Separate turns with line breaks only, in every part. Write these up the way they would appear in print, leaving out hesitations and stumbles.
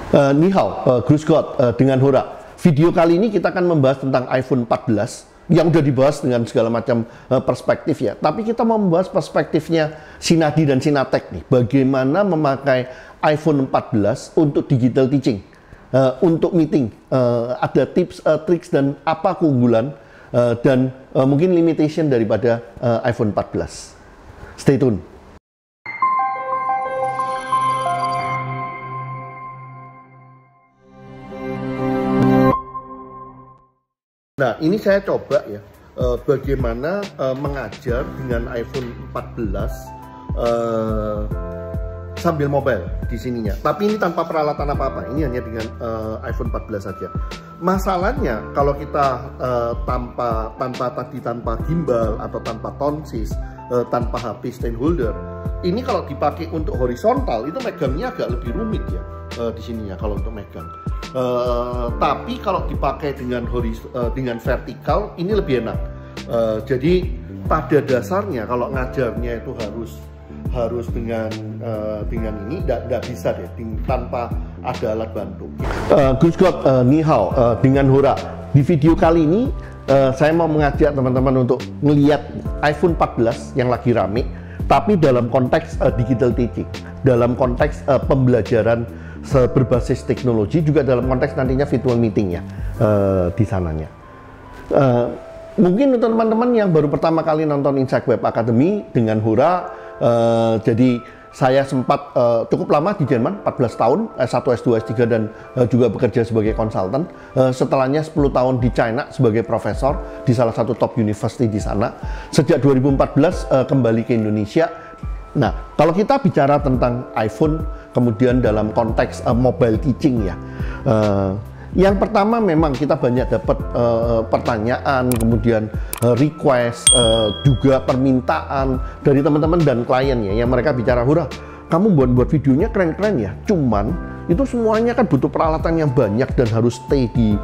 Ni hao, Grüß Gott, dengan Hora. Video kali ini kita akan membahas tentang iPhone 14 yang udah dibahas dengan segala macam perspektif ya. Tapi kita mau membahas perspektifnya Sinadi dan Sinatek nih. Bagaimana memakai iPhone 14 untuk digital teaching, untuk meeting. Ada tips, triks dan apa keunggulan dan mungkin limitation daripada iPhone 14. Stay tune. Nah, ini saya coba ya, bagaimana mengajar dengan iPhone 14 sambil mobile di sininya. Tapi ini tanpa peralatan apa-apa, ini hanya dengan iPhone 14 saja. Masalahnya kalau kita tanpa gimbal atau tanpa tonsys, tanpa HP stand holder, ini kalau dipakai untuk horizontal itu megangnya agak lebih rumit ya di sininya kalau untuk megang. Tapi kalau dipakai dengan vertikal ini lebih enak. Jadi pada dasarnya kalau ngajarnya itu harus dengan ini tidak bisa deh tanpa ada alat bantu. Grüß Gott, Ni hao, dengan Hora. Di video kali ini saya mau mengajak teman-teman untuk melihat iPhone 14 yang lagi rame, tapi dalam konteks digital teaching, dalam konteks pembelajaran berbasis teknologi, juga dalam konteks nantinya virtual meeting ya di sananya. Mungkin untuk teman-teman yang baru pertama kali nonton Insight Web Academy dengan Hora, jadi saya sempat cukup lama di Jerman, 14 tahun, S1, S2, S3 dan juga bekerja sebagai konsultan. Setelahnya 10 tahun di China sebagai profesor di salah satu top university di sana. Sejak 2014 kembali ke Indonesia. Nah, kalau kita bicara tentang iPhone, kemudian dalam konteks mobile teaching ya, yang pertama memang kita banyak dapat pertanyaan, kemudian request, juga permintaan dari teman-teman dan klien ya, yang mereka bicara, Hora, kamu buat videonya keren-keren ya, cuman itu semuanya kan butuh peralatan yang banyak dan harus stay di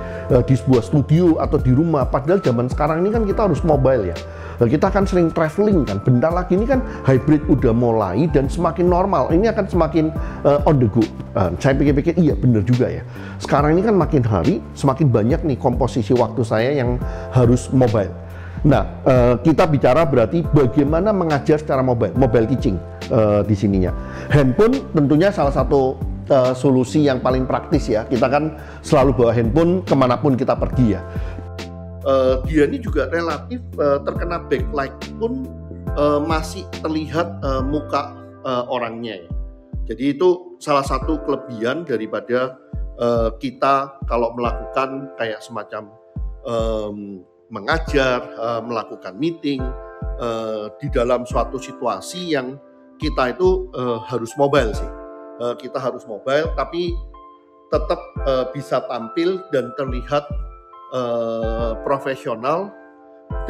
sebuah studio atau di rumah. Padahal zaman sekarang ini kan kita harus mobile ya. Kita akan sering traveling kan. Bentar lagi ini kan hybrid udah mulai dan semakin normal. Ini akan semakin on the go. Saya pikir-pikir iya bener juga ya. Sekarang ini kan makin hari semakin banyak nih komposisi waktu saya yang harus mobile. Nah, kita bicara berarti bagaimana mengajar secara mobile teaching di sininya. Handphone tentunya salah satu solusi yang paling praktis ya. Kita kan selalu bawa handphone kemanapun kita pergi ya. Dia ini juga relatif terkena backlight pun masih terlihat muka orangnya ya. Jadi itu salah satu kelebihan daripada kita kalau melakukan kayak semacam mengajar, melakukan meeting di dalam suatu situasi yang kita itu harus mobile sih. Kita harus mobile tapi tetap bisa tampil dan terlihat profesional,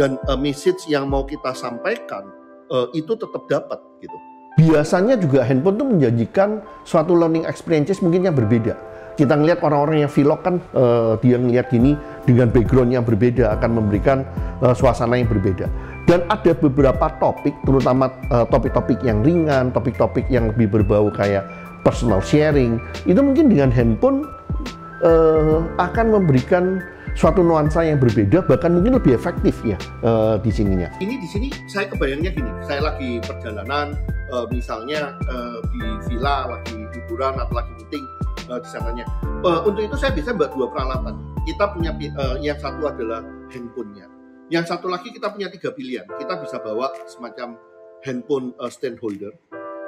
dan message yang mau kita sampaikan itu tetap dapat gitu. Biasanya juga handphone tuh menjanjikan suatu learning experiences mungkin yang berbeda. Kita ngelihat orang-orang yang vlog kan dia ngelihat gini dengan background yang berbeda akan memberikan suasana yang berbeda. Dan ada beberapa topik, terutama topik-topik yang ringan, topik-topik yang lebih berbau kayak personal sharing, itu mungkin dengan handphone akan memberikan suatu nuansa yang berbeda, bahkan mungkin lebih efektif ya di sininya. Ini di sini saya kebayangnya gini, saya lagi perjalanan, misalnya di villa, lagi liburan atau lagi meeting di sananya. Untuk itu saya bisa buat dua peralatan. Kita punya yang satu adalah handphonenya, yang satu lagi kita punya 3 pilihan. Kita bisa bawa semacam handphone stand holder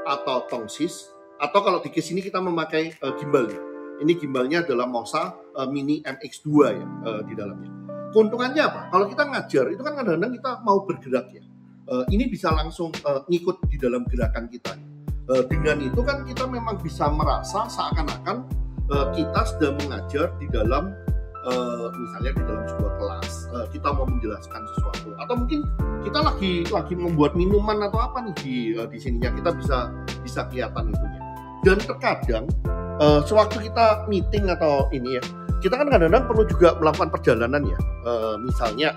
atau tongsis, atau kalau di case ini kita memakai gimbal. Ini gimbalnya adalah Mosa Mini MX2 ya di dalamnya. Keuntungannya apa? Kalau kita ngajar itu kan kadang-kadang kita mau bergerak ya. Ini bisa langsung ngikut di dalam gerakan kita. Dengan itu kan kita memang bisa merasa seakan-akan kita sedang mengajar di dalam misalnya di dalam sebuah kelas. Kita mau menjelaskan sesuatu, atau mungkin kita lagi membuat minuman atau apa nih di sininya, kita bisa kelihatan itunya. Dan terkadang sewaktu kita meeting atau ini ya, kita kan kadang-kadang perlu juga melakukan perjalanan ya, misalnya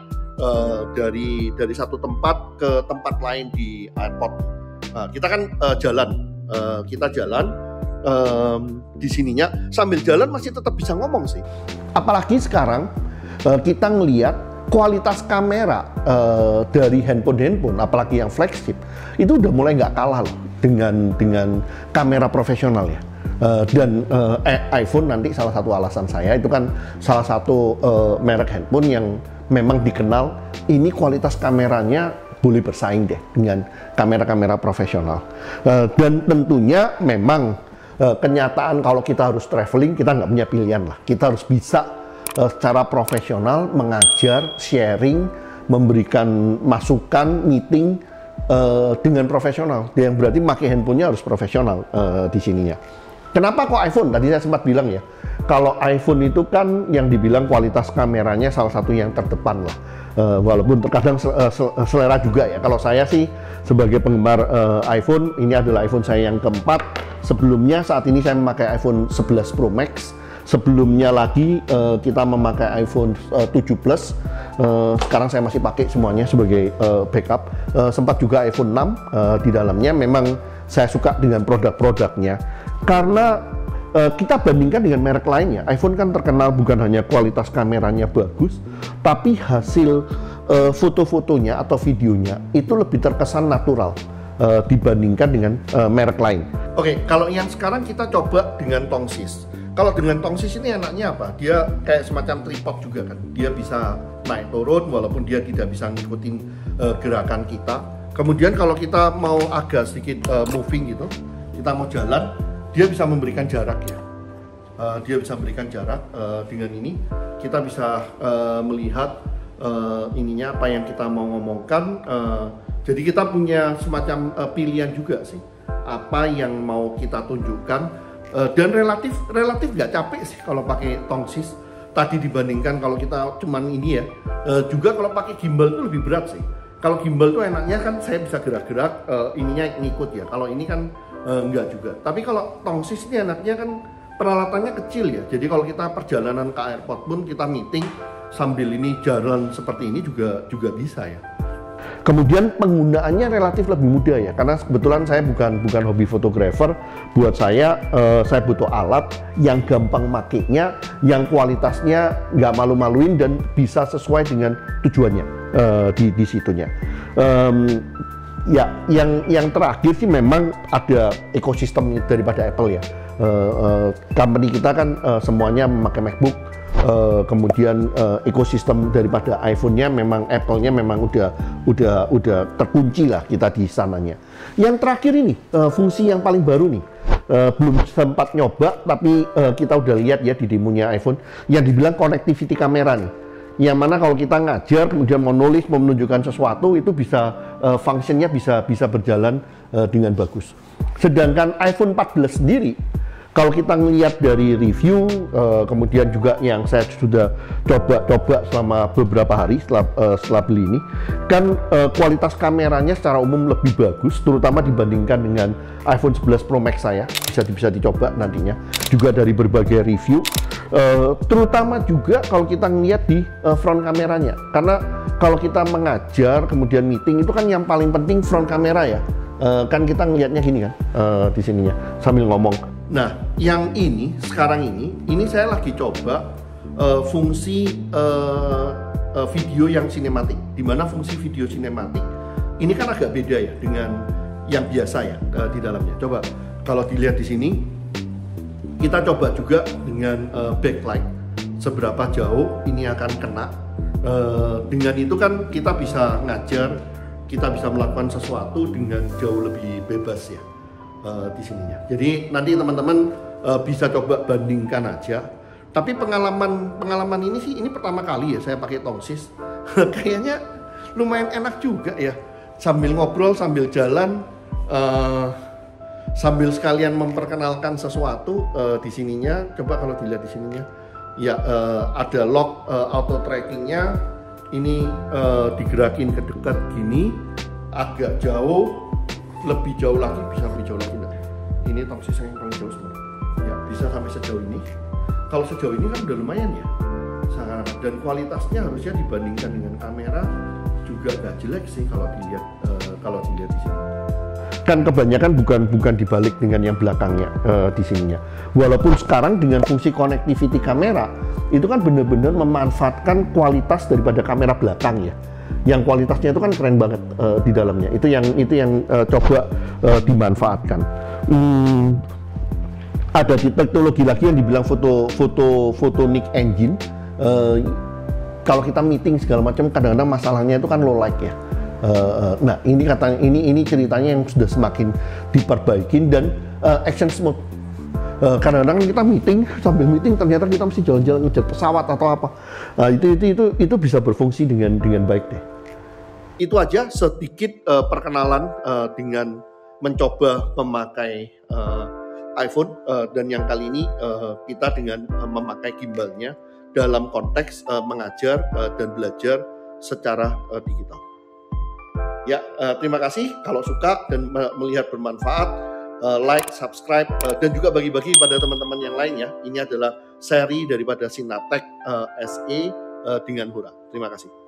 dari satu tempat ke tempat lain di airport. Kita kan jalan, di sininya, sambil jalan masih tetap bisa ngomong sih. Apalagi sekarang kita ngelihat kualitas kamera dari handphone, apalagi yang flagship, itu udah mulai nggak kalah loh dengan kamera profesional ya. Dan iPhone nanti salah satu alasan saya itu kan salah satu merek handphone yang memang dikenal ini kualitas kameranya boleh bersaing deh dengan kamera-kamera profesional. Dan tentunya memang kenyataan kalau kita harus traveling, kita nggak punya pilihan lah. Kita harus bisa secara profesional mengajar, sharing, memberikan masukan, meeting dengan profesional. Yang berarti pakai handphonenya harus profesional di sininya. Kenapa kok iPhone? Tadi saya sempat bilang ya, kalau iPhone itu kan yang dibilang kualitas kameranya salah satu yang terdepan lah. Walaupun terkadang selera juga ya. Kalau saya sih sebagai penggemar iPhone, ini adalah iPhone saya yang keempat. Sebelumnya saat ini saya memakai iPhone 11 Pro Max. Sebelumnya lagi kita memakai iPhone 7 Plus. Sekarang saya masih pakai semuanya sebagai backup. Sempat juga iPhone 6 di dalamnya. Memang saya suka dengan produk-produknya karena kita bandingkan dengan merek lainnya. iPhone kan terkenal bukan hanya kualitas kameranya bagus, tapi hasil foto-fotonya atau videonya itu lebih terkesan natural dibandingkan dengan merek lain. Oke, kalau yang sekarang kita coba dengan Tongsis. Kalau dengan Tongsis ini enaknya apa? Dia kayak semacam tripod juga kan. Dia bisa naik turun walaupun dia tidak bisa ngikutin gerakan kita. Kemudian kalau kita mau agak sedikit moving gitu, kita mau jalan, dia bisa memberikan jarak ya. Dia bisa memberikan jarak dengan ini kita bisa melihat ininya apa yang kita mau ngomongkan. Jadi kita punya semacam pilihan juga sih apa yang mau kita tunjukkan dan relatif nggak capek sih kalau pakai Tongsis tadi dibandingkan kalau kita cuman ini ya. Juga kalau pakai gimbal itu lebih berat sih. Kalau gimbal tuh enaknya kan saya bisa gerak-gerak ininya ngikut ya. Kalau ini kan enggak juga. Tapi kalau Tongsis ini enaknya kan peralatannya kecil ya. Jadi kalau kita perjalanan ke airport pun kita meeting sambil ini jalan seperti ini juga bisa ya. Kemudian penggunaannya relatif lebih mudah ya, karena kebetulan saya bukan hobi fotografer. Buat saya butuh alat yang gampang makainya, yang kualitasnya nggak malu-maluin dan bisa sesuai dengan tujuannya di situnya. Ya, yang terakhir sih memang ada ekosistem daripada Apple ya. Company kita kan semuanya memakai MacBook. Kemudian ekosistem daripada iPhone-nya memang Apple-nya memang udah terkunci lah kita di sananya. Yang terakhir ini fungsi yang paling baru nih, belum sempat nyoba tapi kita udah lihat ya di demonya iPhone yang dibilang connectivity kamera nih. Yang mana kalau kita ngajar kemudian mau nulis, mau menunjukkan sesuatu itu bisa fungsinya bisa berjalan dengan bagus. Sedangkan iPhone 14 sendiri kalau kita ngelihat dari review, kemudian juga yang saya sudah coba selama beberapa hari setelah beli ini, kan kualitas kameranya secara umum lebih bagus, terutama dibandingkan dengan iPhone 11 Pro Max saya. Bisa dicoba nantinya. Juga dari berbagai review, terutama juga kalau kita ngelihat di front kameranya. Karena kalau kita mengajar, kemudian meeting, itu kan yang paling penting front kamera ya. Kan kita ngelihatnya gini kan, di sininya, sambil ngomong. Nah, yang ini sekarang ini saya lagi coba fungsi video yang sinematik. Di mana fungsi video sinematik ini kan agak beda ya dengan yang biasa ya di dalamnya. Coba kalau dilihat di sini, kita coba juga dengan backlight seberapa jauh ini akan kena. Dengan itu kan kita bisa ngajar, kita bisa melakukan sesuatu dengan jauh lebih bebas ya. Di sininya. Jadi nanti teman-teman bisa coba bandingkan aja. Tapi pengalaman ini sih ini pertama kali ya saya pakai Tongsis. Kayaknya lumayan enak juga ya. Sambil ngobrol, sambil jalan, sambil sekalian memperkenalkan sesuatu di sininya. Coba kalau dilihat di sininya, ya ada lock auto trackingnya. Ini digerakin ke dekat gini, agak jauh. Lebih jauh lagi, bisa lebih jauh lagi enggak? Ini Tongsis yang paling jauh sebenarnya. Ya, bisa sampai sejauh ini. Kalau sejauh ini kan udah lumayan ya. Dan kualitasnya harusnya dibandingkan dengan kamera juga nggak jelek sih kalau dilihat di sini. kan kebanyakan bukan dibalik dengan yang belakangnya di sininya. Walaupun sekarang dengan fungsi connectivity kamera itu kan benar-benar memanfaatkan kualitas daripada kamera belakang ya, yang kualitasnya itu kan keren banget di dalamnya. Itu yang coba dimanfaatkan. Ada di teknologi lagi yang dibilang photonic engine. Kalau kita meeting segala macam, kadang-kadang masalahnya itu kan low light ya. Nah ini katanya, ini ceritanya yang sudah semakin diperbaikin dan action mode. Kadang-kadang kita sambil meeting ternyata kita mesti jalan-jalan ngejar pesawat atau apa. Itu bisa berfungsi dengan baik deh. Itu aja sedikit perkenalan dengan mencoba memakai iPhone dan yang kali ini kita dengan memakai gimbalnya dalam konteks mengajar dan belajar secara digital. Ya, terima kasih. Kalau suka dan melihat bermanfaat, like, subscribe, dan juga bagi-bagi pada teman-teman yang lain ya. Ini adalah seri daripada Synaptech SE dengan Hura. Terima kasih.